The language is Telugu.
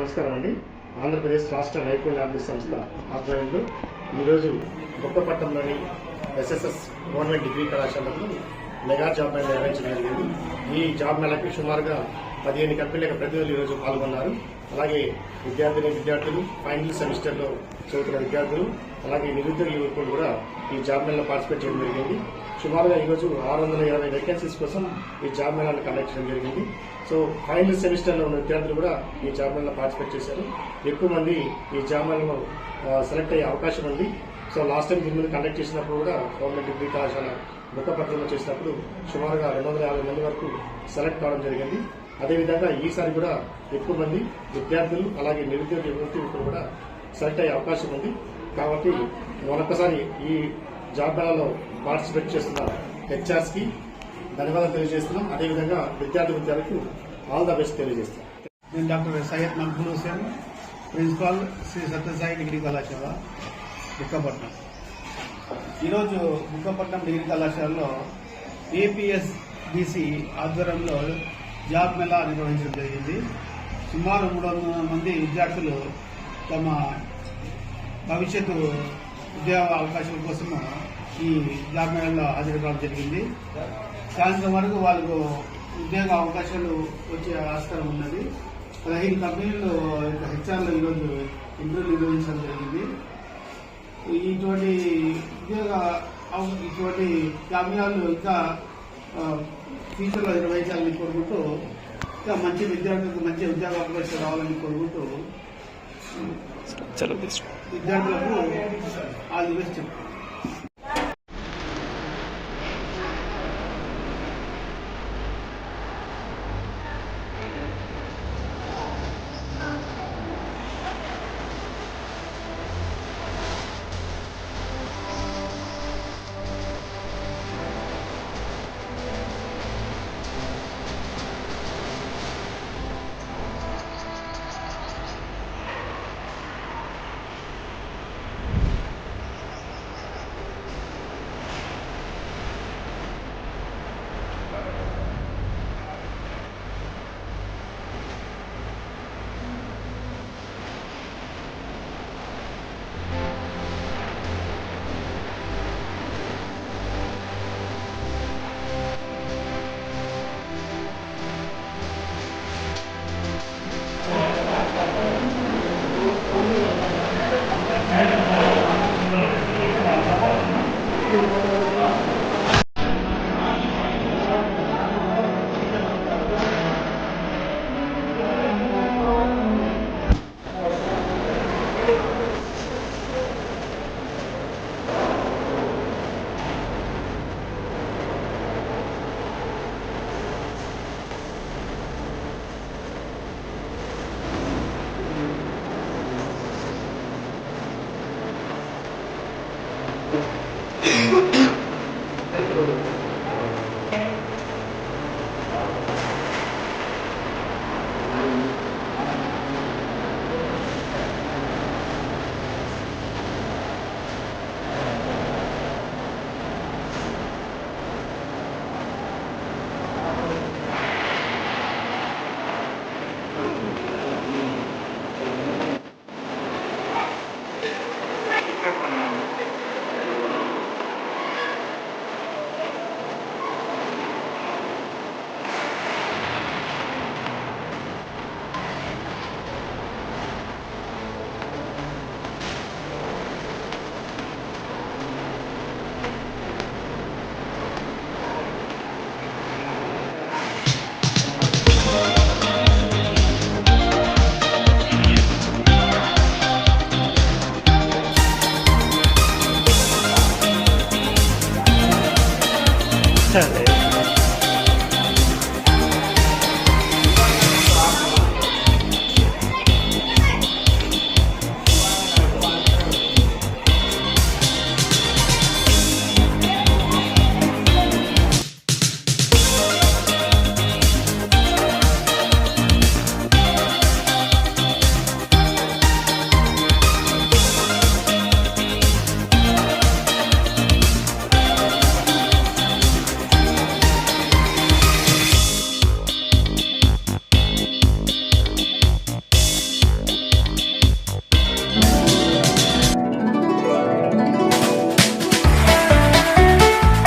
నమస్కారం అండి. ఆంధ్రప్రదేశ్ రాష్ట్ర నైపుణ్య అభివృద్ధి సంస్థ ఆధ్వర్యంలో ఈరోజు బుక్కపట్నంలోని ఎస్ఎస్ఎస్ గవర్నమెంట్ డిగ్రీ కళాశాలలో మెగా జాబ్ మేళా నిర్వహించడం జరిగింది. ఈ జాబ్ మేళాకి సుమారుగా 15 కంపెనీల ప్రతినిధులు ఈరోజు పాల్గొన్నారు. అలాగే విద్యార్థులు ఫైనల్ సెమిస్టర్లో చదువుతున్న విద్యార్థులు అలాగే నిరుద్యోగ యువకులు కూడా ఈ జాబ్ మేళాలో పార్టిసిపేట్ చేయడం జరిగింది. సుమారుగా ఈరోజు 620 వేకెన్సీస్ కోసం ఈ జాబ్ మేళాను కండక్ట్ చేయడం జరిగింది. సో ఫైనల్ సెమిస్టర్లో ఉన్న విద్యార్థులు కూడా ఈ జాబ్ మేళాలో పార్టిసిపేట్ చేశారు. ఎక్కువ మంది ఈ జాబ్ మేళాలో సెలెక్ట్ అయ్యే అవకాశం ఉంది. సో లాస్ట్ టైం దీని మీద కండక్ట్ చేసినప్పుడు కూడా గవర్నమెంట్ డిగ్రీ కళాశాల బుక్కపట్నంలో చేసినప్పుడు సుమారుగా 250 మంది వరకు సెలెక్ట్ కావడం జరిగింది. అదేవిధంగా ఈసారి కూడా ఎక్కువ మంది విద్యార్థులు అలాగే నిరుద్యోగ యువకులు కూడా సెలెక్ట్ అయ్యే అవకాశం ఉంది. కాబట్టి మరొకసారి ఈ జాబ్ మేళాలో పార్టిసిపేట్ చేస్తున్న హెచ్ఆర్స్కి ధన్యవాదాలు తెలియజేస్తున్నాం. అదేవిధంగా విద్యార్థులకు ఆల్ ద బెస్ట్ తెలియజేస్తాం. నేను doctor Syed Maqbool Hussain, principal Sri Sathya Sai degree కళాశాల బుక్కపట్నం. ఈరోజు బుక్కపట్నం డిగ్రీ కళాశాలలో ఏపీఎస్బిసి ఆధ్వర్యంలో జాబ్ మేళా నిర్వహించడం జరిగింది. సుమారు 300 మంది విద్యార్థులు తమ భవిష్యత్తు ఉద్యోగ అవకాశాల కోసము ఈ జాబ్ మేళాలో హాజరు కావడం జరిగింది. సాయంత్రం వరకు వాళ్ళకు ఉద్యోగ అవకాశాలు వచ్చే ఆస్కారం ఉన్నది. 15 కంపెనీలు హెచ్ఆర్లో ఈరోజు ఇంటర్వ్యూ నిర్వహించడం జరిగింది. ఇటువంటి జాబ్ మేళాలు ఇంకా ఫ్యూచర్లో నిర్వహించాలని కోరుకుంటూ ఇంకా మంచి విద్యార్థులకు మంచి ఉద్యోగ అవకాశాలు రావాలని కోరుకుంటూ విద్యార్థులకు ఆల్ ది బెస్ట్ చెప్తాను. సరే.